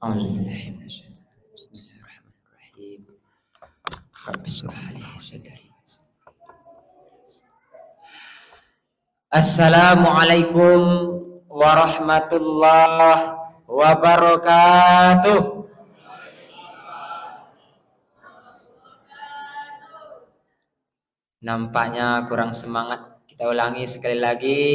A'udzubillahi minasyaitonir rajim. Bismillahirrahmanirrahim. Rabbi shrah li sadri. Assalamualaikum warahmatullahi wabarakatuh. Nampaknya kurang semangat. Kita ulangi sekali lagi.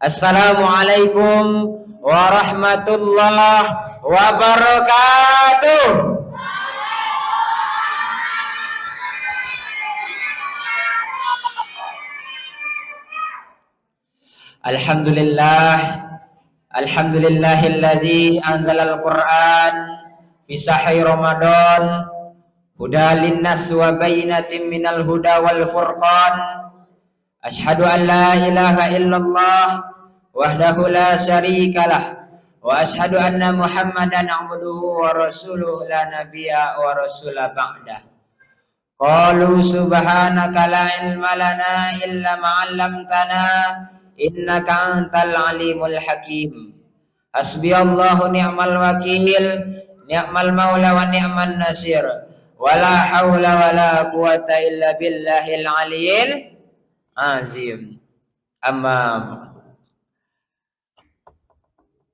Assalamualaikum warahmatullahi wabarakatuh. Alhamdulillah, alhamdulillahillazi anzalal Qur'an fi sahri Ramadan hudan linnas wa bayyinatin minal huda wal furqan. Asyhadu an la ilaha illallah wahdahu la syarikalah wa asyhadu anna Muhammadan abduhu wa rasuluh la nabiyya wa rasula ba'dah. Qalu subhanaka la ilma lana illa ma 'allamtana innaka antal alimul hakim. Hasbiyallahu ni'mal wakil, ni'mal maula wa ni'man nasir. Wala haula wala quwata illa billahil aliyil azim. Amma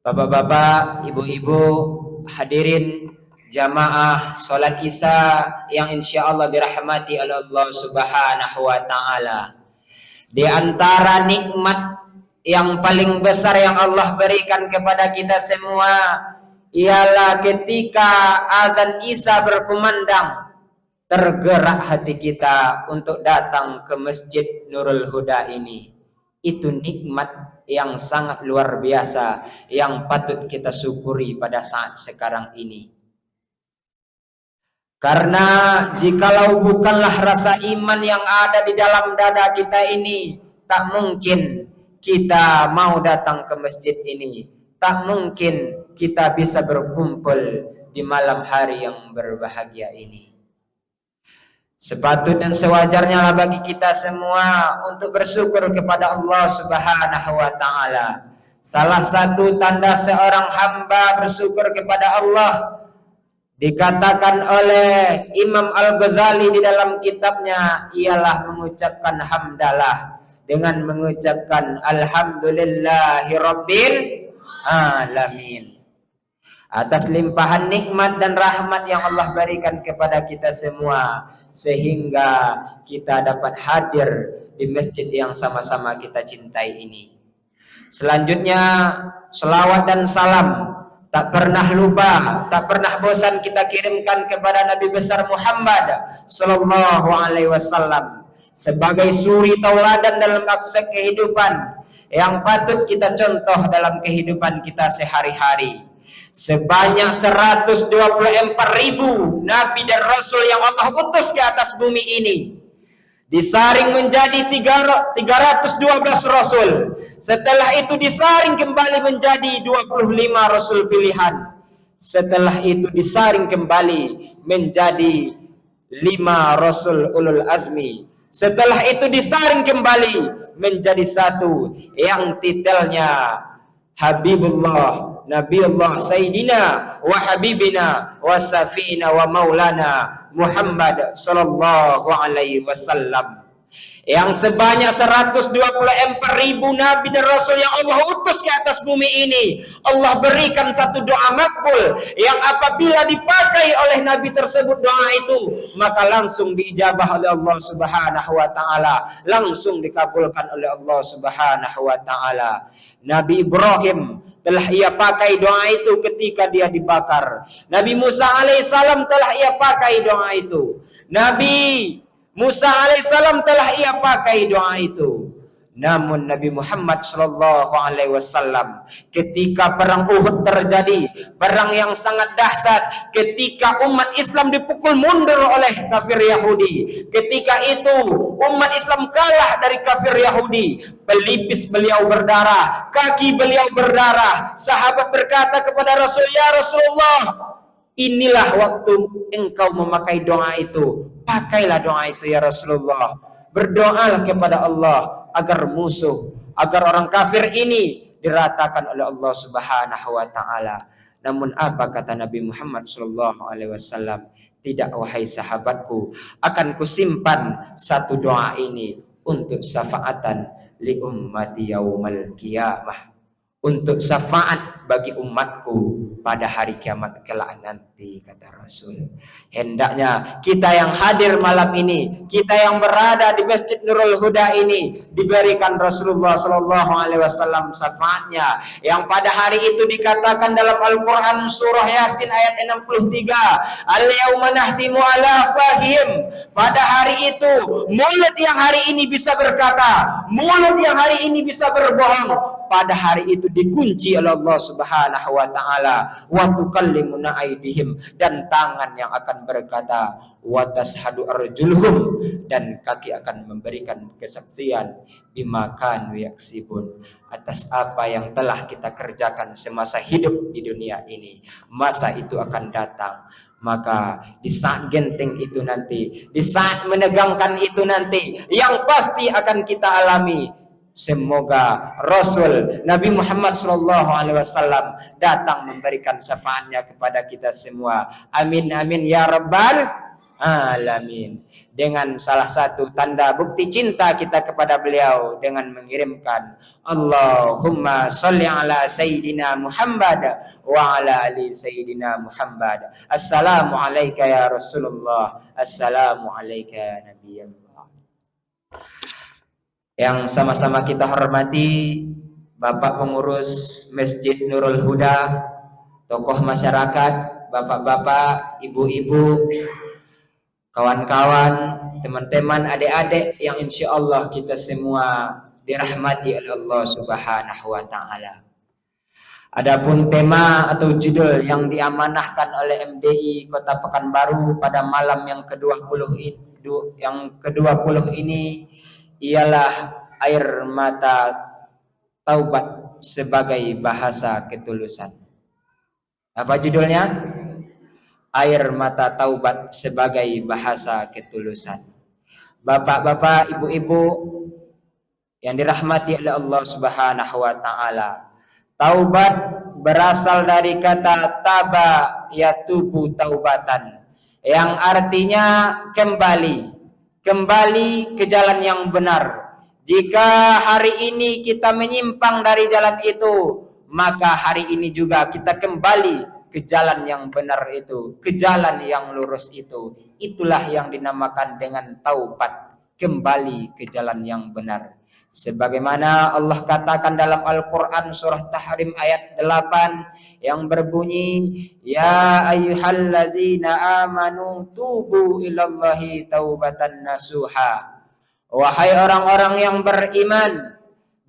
Bapak-bapak, ibu-ibu, hadirin jamaah salat Isya yang insyaallah dirahmati oleh Allah Subhanahu wa taala. Di antara nikmat yang paling besar yang Allah berikan kepada kita semua ialah ketika azan Isya berkumandang, tergerak hati kita untuk datang ke Masjid Nurul Huda ini. Itu nikmat yang sangat luar biasa yang patut kita syukuri pada saat sekarang ini. Karena jikalau bukanlah rasa iman yang ada di dalam dada kita ini, tak mungkin kita mau datang ke masjid ini. Tak mungkin kita bisa berkumpul di malam hari yang berbahagia ini. Sepatut dan sewajarnya lah bagi kita semua untuk bersyukur kepada Allah Subhanahu wa taala. Salah satu tanda seorang hamba bersyukur kepada Allah dikatakan oleh Imam Al-Ghazali di dalam kitabnya ialah mengucapkan hamdalah dengan mengucapkan alhamdulillahi rabbil alamin atas limpahan nikmat dan rahmat yang Allah berikan kepada kita semua sehingga kita dapat hadir di masjid yang sama-sama kita cintai ini. Selanjutnya selawat dan salam tak pernah lupa, tak pernah bosan kita kirimkan kepada Nabi besar Muhammad sallallahu alaihi wasallam sebagai suri tauladan dalam aspek kehidupan yang patut kita contoh dalam kehidupan kita sehari-hari. Sebanyak 124.000 nabi dan rasul yang Allah utus ke atas bumi ini disaring menjadi 312 rasul. Setelah itu disaring kembali menjadi 25 rasul pilihan. Setelah itu disaring kembali menjadi 5 rasul ulul azmi. Setelah itu disaring kembali menjadi satu yang titelnya Habibullah, Nabiullah Sayyidina wa Habibina wa Safiina wa Maulana Muhammad sallallahu alaihi wasallam, yang sebanyak 124.000 nabi dan rasul yang Allah utus ke atas bumi ini, Allah berikan satu doa makbul yang apabila dipakai oleh nabi tersebut doa itu maka langsung diijabah oleh Allah Subhanahu wa taala, langsung dikabulkan oleh Allah Subhanahu wa taala. Nabi Ibrahim telah ia pakai doa itu ketika dia dibakar. Nabi Musa alaihissalam telah ia pakai doa itu. Nabi Musa alaihissalam telah ia pakai doa itu. Namun Nabi Muhammad sallallahu alaihi wasallam ketika perang Uhud terjadi, perang yang sangat dahsyat, ketika umat Islam dipukul mundur oleh kafir Yahudi, ketika itu umat Islam kalah dari kafir Yahudi, pelipis beliau berdarah, kaki beliau berdarah. Sahabat berkata kepada Rasul, "Ya Rasulullah, inilah waktu engkau memakai doa itu. Pakailah doa itu ya Rasulullah. Berdoalah kepada Allah agar musuh, agar orang kafir ini diratakan oleh Allah Subhanahu wa taala." Namun apa kata Nabi Muhammad sallallahu alaihi wasallam? Tidak wahai sahabatku, akan kusimpan satu doa ini untuk syafaatan li ummati yaumal qiyamah, untuk syafaat bagi umatku pada hari kiamat kelak nanti, kata Rasul. Hendaknya kita yang hadir malam ini, kita yang berada di Masjid Nurul Huda ini, diberikan Rasulullah Sallallahu Alaihi Wasallam syafaatnya, yang pada hari itu dikatakan dalam Al-Quran surah Yasin ayat 63, al-yauma nahtimu ala afwahihim. Pada hari itu mulut yang hari ini bisa berkata, mulut yang hari ini bisa berbohong, pada hari itu dikunci oleh Allah Subhanahu wa taala, wa tukallimuna aydihim, dan tangan yang akan berkata, wa tashhadu arjuluhum, dan kaki akan memberikan kesaksian bima kanu yaksibun, atas apa yang telah kita kerjakan semasa hidup di dunia ini. Masa itu akan datang. Maka di saat genting itu nanti, di saat menegangkan itu nanti, yang pasti akan kita alami, semoga Rasul Nabi Muhammad SAW datang memberikan syafaatnya kepada kita semua. Amin amin ya rabbal alamin. Dengan salah satu tanda bukti cinta kita kepada beliau dengan mengirimkan Allahumma sholli ala Sayyidina Muhammad wa ala ali Sayyidina Muhammad. Assalamu alayka ya Rasulullah, assalamu alayka ya Nabiyullah. Yang sama-sama kita hormati Bapak Pengurus Masjid Nurul Huda, tokoh masyarakat, bapak-bapak, ibu-ibu, kawan-kawan, teman-teman, adik-adik yang insya Allah kita semua dirahmati oleh Allah Subhanahu wa taala. Adapun tema atau judul yang diamanahkan oleh MDI Kota Pekanbaru pada malam yang ke-20 ini ialah air mata taubat sebagai bahasa ketulusan. Apa judulnya? Air mata taubat sebagai bahasa ketulusan. Bapak-bapak, ibu-ibu yang dirahmati oleh Allah Subhanahu wa taala, taubat berasal dari kata taba yatubu taubatan, yang artinya kembali ke jalan yang benar. Jika hari ini kita menyimpang dari jalan itu, maka hari ini juga kita kembali ke jalan yang benar itu, ke jalan yang lurus itu. Itulah yang dinamakan dengan taubat, kembali ke jalan yang benar. Sebagaimana Allah katakan dalam Al-Quran surah Tahrim ayat 8 yang berbunyi, ya ayyuhallazina amanu tubu ilallahi taubatan nasuha. Wahai orang-orang yang beriman,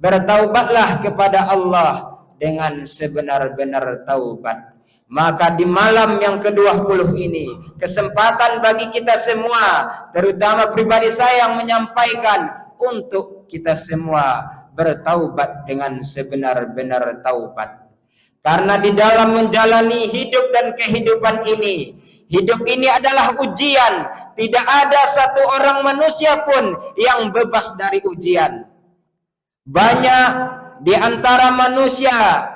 bertaubatlah kepada Allah dengan sebenar-benar taubat. Maka di malam yang ke-20 ini, kesempatan bagi kita semua, terutama pribadi saya yang menyampaikan, untuk kita semua bertaubat dengan sebenar-benar taubat. Karena di dalam menjalani hidup dan kehidupan ini, hidup ini adalah ujian. Tidak ada satu orang manusia pun yang bebas dari ujian. Banyak di antara manusia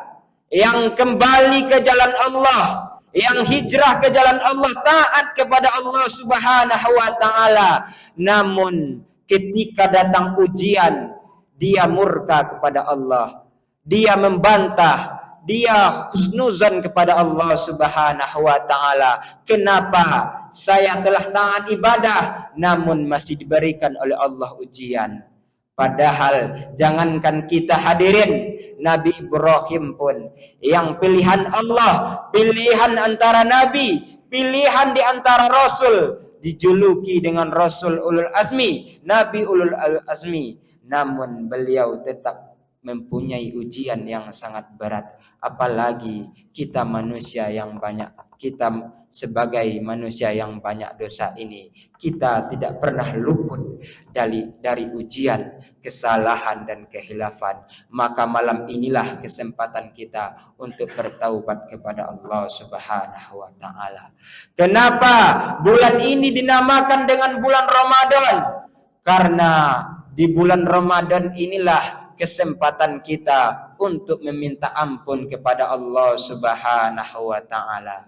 yang kembali ke jalan Allah, yang hijrah ke jalan Allah, taat kepada Allah Subhanahu wa taala. Namun ketika datang ujian, dia murka kepada Allah, dia membantah, dia husnuzan kepada Allah Subhanahu wa taala. Kenapa saya telah taat ibadah namun masih diberikan oleh Allah ujian? Padahal jangankan kita hadirin, Nabi Ibrahim pun yang pilihan Allah, pilihan antara nabi, pilihan di antara rasul, dijuluki dengan Rasul Ulul Azmi, Nabi Ulul Azmi, namun beliau tetap mempunyai ujian yang sangat berat. Apalagi kita manusia yang banyak, kita sebagai manusia yang banyak dosa ini, kita tidak pernah luput dari ujian, kesalahan dan kehilafan. Maka malam inilah kesempatan kita untuk bertaubat kepada Allah Subhanahu wa taala. Kenapa bulan ini dinamakan dengan bulan Ramadan? Karena di bulan Ramadan inilah kesempatan kita untuk meminta ampun kepada Allah Subhanahu wa taala.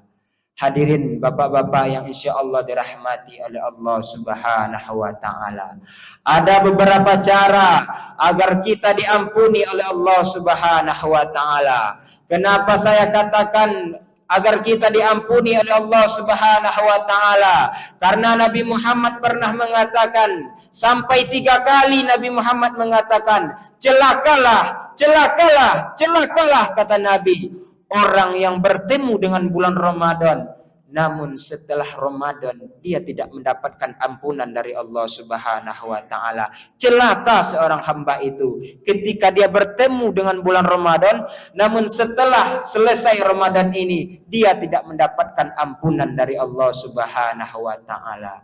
Hadirin bapak-bapak yang insya Allah dirahmati oleh Allah Subhanahu wa taala. Ada beberapa cara agar kita diampuni oleh Allah Subhanahu wa taala. Kenapa saya katakan agar kita diampuni oleh Allah Subhanahu wa taala? Karena Nabi Muhammad pernah mengatakan, sampai 3 kali Nabi Muhammad mengatakan, celakalah, celakalah, celakalah, kata Nabi, orang yang bertemu dengan bulan Ramadan, namun setelah Ramadan dia tidak mendapatkan ampunan dari Allah Subhanahu wa taala. Celaka seorang hamba itu ketika dia bertemu dengan bulan Ramadan, namun setelah selesai Ramadan ini dia tidak mendapatkan ampunan dari Allah Subhanahu wa taala.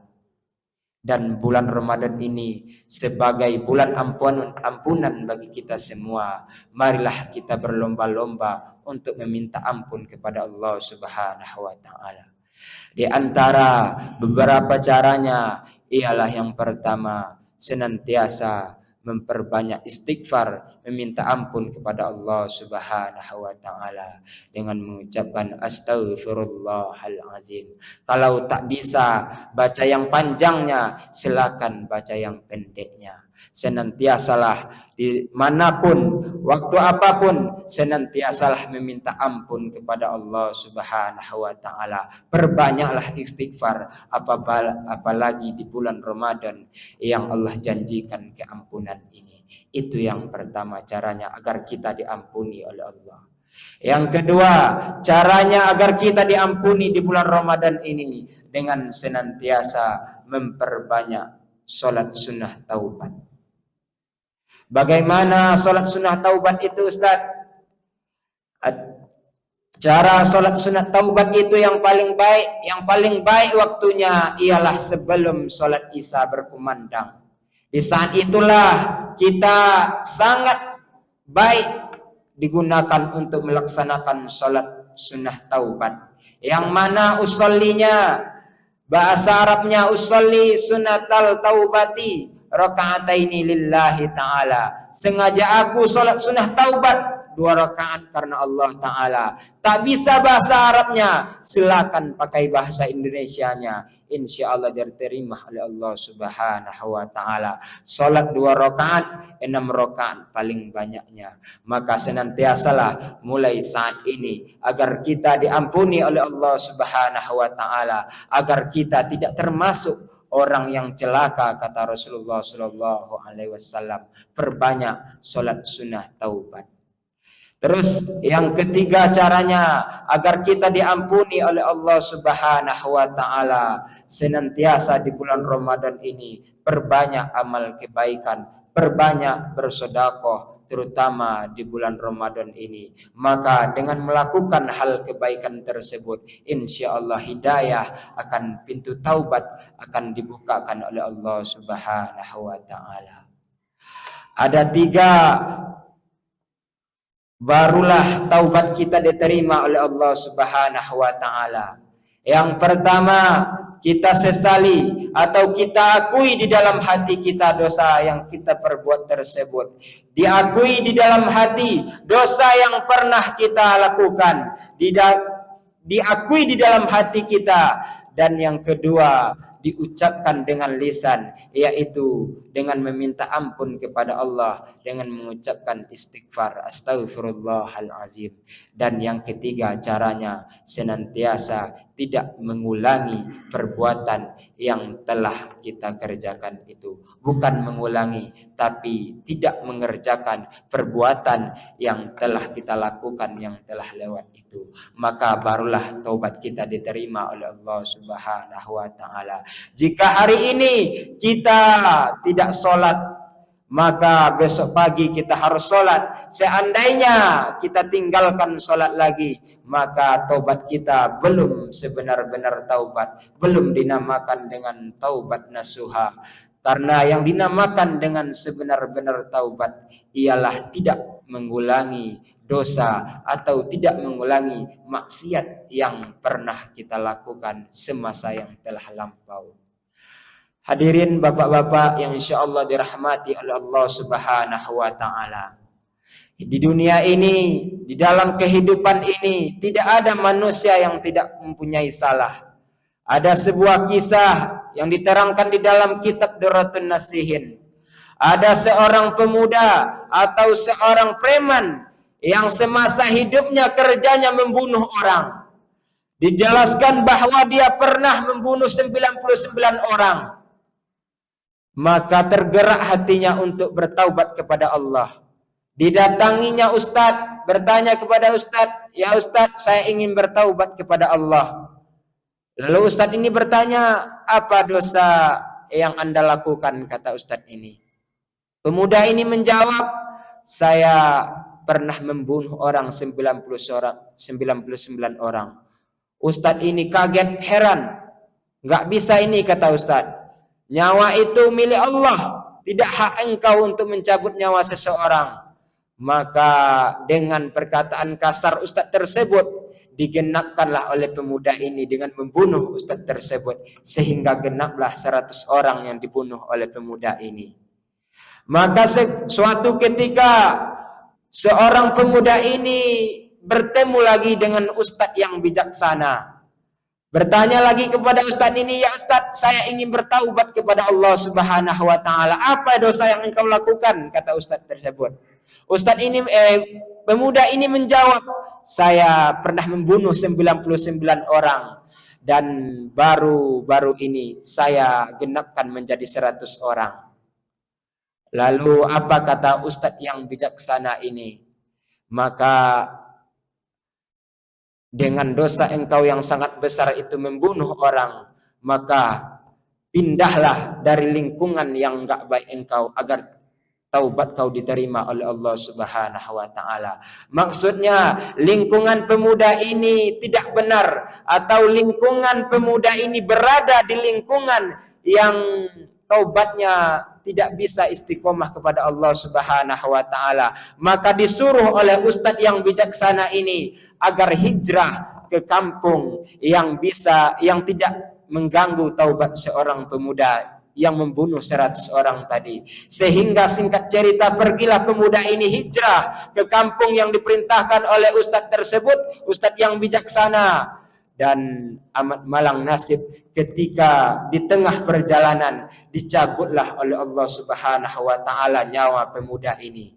Dan bulan Ramadan ini sebagai bulan ampunan bagi kita semua. Marilah kita berlomba-lomba untuk meminta ampun kepada Allah Subhanahu wa taala. Di antara beberapa caranya ialah yang pertama, senantiasa memperbanyak istighfar, meminta ampun kepada Allah Subhanahu wa taala dengan mengucapkan astaghfirullahalazim. Kalau tak bisa baca yang panjangnya, silakan baca yang pendeknya. Senantiasalah dimanapun, waktu apapun, senantiasalah meminta ampun kepada Allah Subhanahu wa taala. Perbanyaklah istighfar, apalagi di bulan Ramadan yang Allah janjikan keampunan ini. Itu yang pertama caranya agar kita diampuni oleh Allah. Yang kedua, caranya agar kita diampuni di bulan Ramadan ini dengan senantiasa memperbanyak sholat sunnah taubat. Bagaimana sholat sunnah taubat itu, Ustaz? Cara sholat sunnah taubat itu yang paling baik waktunya ialah sebelum sholat isya berkumandang. Di saat itulah kita sangat baik digunakan untuk melaksanakan sholat sunnah taubat. Yang mana usollinya, bahasa Arabnya usolli sunnatal taubati rakaataini lillahi ta'ala. Sengaja aku sholat sunnah taubat 2 rakaat karena Allah Ta'ala. Tak bisa bahasa Arabnya, silakan pakai bahasa Indonesianya. Insya Allah diterima oleh Allah Subhanahu wa Ta'ala. Sholat 2 rakaat, 6 rakaat paling banyaknya. Maka senantiasalah mulai saat ini agar kita diampuni oleh Allah Subhanahu wa Ta'ala, agar kita tidak termasuk orang yang celaka, kata Rasulullah Sallallahu Alaihi Wasallam. Perbanyak sholat sunnah taubat. Terus yang ketiga caranya agar kita diampuni oleh Allah Subhanahu wa taala, senantiasa di bulan Ramadan ini perbanyak amal kebaikan, perbanyak bersedekah, terutama di bulan Ramadan ini. Maka dengan melakukan hal kebaikan tersebut, insya Allah hidayah akan pintu taubat akan dibukakan oleh Allah Subhanahu wa taala. Ada 3 barulah taubat kita diterima oleh Allah Subhanahu wa taala. Yang pertama, kita sesali atau kita akui di dalam hati kita dosa yang kita perbuat tersebut. Diakui di dalam hati dosa yang pernah kita lakukan. Diakui di dalam hati kita. Dan yang kedua, diucapkan dengan lisan, yaitu dengan meminta ampun kepada Allah, dengan mengucapkan istighfar, astaghfirullahalazim. Dan yang ketiga caranya, senantiasa tidak mengulangi perbuatan yang telah kita kerjakan itu. Bukan mengulangi, tapi tidak mengerjakan perbuatan yang telah kita lakukan, yang telah lewat itu. Maka barulah taubat kita diterima oleh Allah Subhanahu wa taala. Jika hari ini kita tidak sholat, maka besok pagi kita harus sholat. Seandainya kita tinggalkan sholat lagi, maka taubat kita belum sebenar-benar taubat, belum dinamakan dengan taubat nasuha. Karena yang dinamakan dengan sebenar-benar taubat ialah tidak mengulangi dosa atau tidak mengulangi maksiat yang pernah kita lakukan semasa yang telah lampau. Hadirin bapak-bapak yang insya Allah dirahmati oleh Allah Subhanahu wa Ta'ala. Di dunia ini, di dalam kehidupan ini, tidak ada manusia yang tidak mempunyai salah. Ada sebuah kisah yang diterangkan di dalam kitab Durratun Nasihin. Ada seorang pemuda atau seorang preman yang semasa hidupnya kerjanya membunuh orang. Dijelaskan bahwa dia pernah membunuh 99 orang. Maka tergerak hatinya untuk bertaubat kepada Allah. Didatanginya Ustadz, bertanya kepada Ustadz, "Ya Ustadz, saya ingin bertaubat kepada Allah." Lalu Ustadz ini bertanya, "Apa dosa yang Anda lakukan?" kata Ustadz ini. Pemuda ini menjawab, "Saya pernah membunuh orang 99 orang." Ustadz ini kaget, heran. "Nggak bisa ini," kata Ustadz. "Nyawa itu milik Allah, tidak hak engkau untuk mencabut nyawa seseorang." Maka dengan perkataan kasar Ustadz tersebut, digenapkanlah oleh pemuda ini dengan membunuh Ustadz tersebut, sehingga genaplah 100 orang yang dibunuh oleh pemuda ini. Maka suatu ketika seorang pemuda ini bertemu lagi dengan Ustadz yang bijaksana. Bertanya lagi kepada Ustadz ini, "Ya Ustadz, saya ingin bertaubat kepada Allah Subhanahu wa Ta'ala. Apa dosa yang engkau lakukan?" kata Ustadz tersebut. Pemuda ini menjawab, "Saya pernah membunuh 99 orang dan baru ini saya genapkan menjadi 100 orang." Lalu apa kata Ustadz yang bijaksana ini? "Maka dengan dosa engkau yang sangat besar itu membunuh orang, maka pindahlah dari lingkungan yang enggak baik engkau agar taubat kau diterima oleh Allah Subhanahu wa Ta'ala." Maksudnya lingkungan pemuda ini tidak benar, atau lingkungan pemuda ini berada di lingkungan yang taubatnya tidak bisa istiqomah kepada Allah Subhanahu wa Ta'ala. Maka disuruh oleh Ustadz yang bijaksana ini agar hijrah ke kampung yang tidak mengganggu taubat seorang pemuda yang membunuh 100 orang tadi. Sehingga singkat cerita, pergilah pemuda ini hijrah ke kampung yang diperintahkan oleh Ustadz tersebut, Ustadz yang bijaksana. Dan amat malang nasib ketika di tengah perjalanan dicabutlah oleh Allah Subhanahu wa Ta'ala nyawa pemuda ini.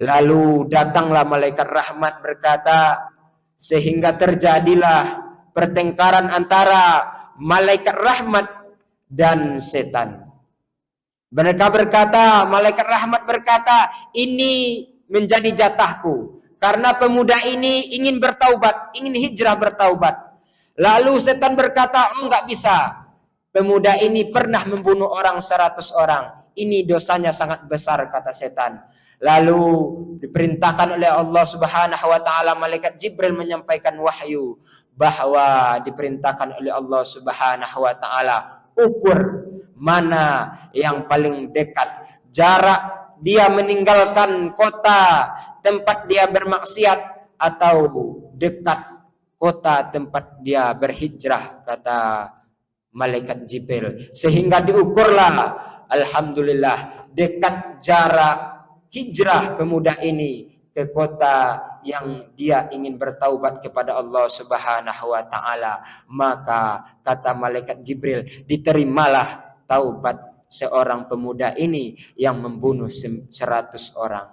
Lalu datanglah malaikat rahmat berkata, sehingga terjadilah pertengkaran antara malaikat rahmat dan setan. Malaikat rahmat berkata, "Ini menjadi jatahku, karena pemuda ini ingin bertaubat, ingin hijrah bertaubat." Lalu setan berkata, "Oh, enggak bisa. Pemuda ini pernah membunuh orang 100 orang. Ini dosanya sangat besar," kata setan. Lalu diperintahkan oleh Allah Subhanahu wa Ta'ala, malaikat Jibril menyampaikan wahyu bahwa diperintahkan oleh Allah Subhanahu wa Ta'ala ukur mana yang paling dekat jarak dia meninggalkan kota tempat dia bermaksiat atau dekat kota tempat dia berhijrah, kata malaikat Jibril. Sehingga diukurlah, alhamdulillah, dekat jarak hijrah pemuda ini ke kota yang dia ingin bertaubat kepada Allah Subhanahu wa Ta'ala. Maka kata malaikat Jibril, diterimalah taubat seorang pemuda ini yang membunuh 100 orang.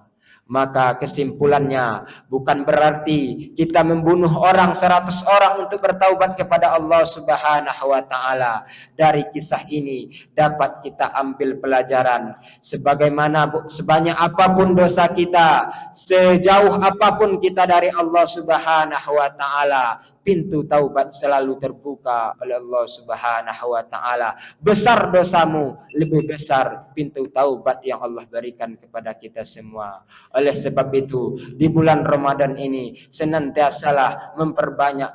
Maka kesimpulannya, bukan berarti kita membunuh orang 100 orang untuk bertaubat kepada Allah Subhanahu wa Ta'ala. Dari kisah ini dapat kita ambil pelajaran, sebanyak apapun dosa kita, sejauh apapun kita dari Allah Subhanahu wa Ta'ala, pintu taubat selalu terbuka oleh Allah Subhanahu wa Ta'ala. Besar dosamu, lebih besar pintu taubat yang Allah berikan kepada kita semua. Oleh sebab itu, di bulan Ramadan ini senantiasalah memperbanyak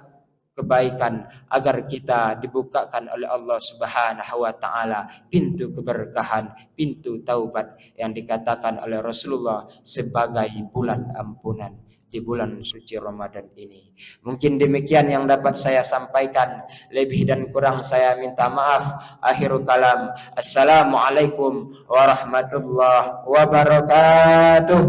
kebaikan, agar kita dibukakan oleh Allah Subhanahu wa taala pintu keberkahan, pintu taubat yang dikatakan oleh Rasulullah sebagai bulan ampunan di bulan suci Ramadan ini. Mungkin demikian yang dapat saya sampaikan, lebih dan kurang saya minta maaf. Akhirul kalam, assalamualaikum warahmatullahi wabarakatuh.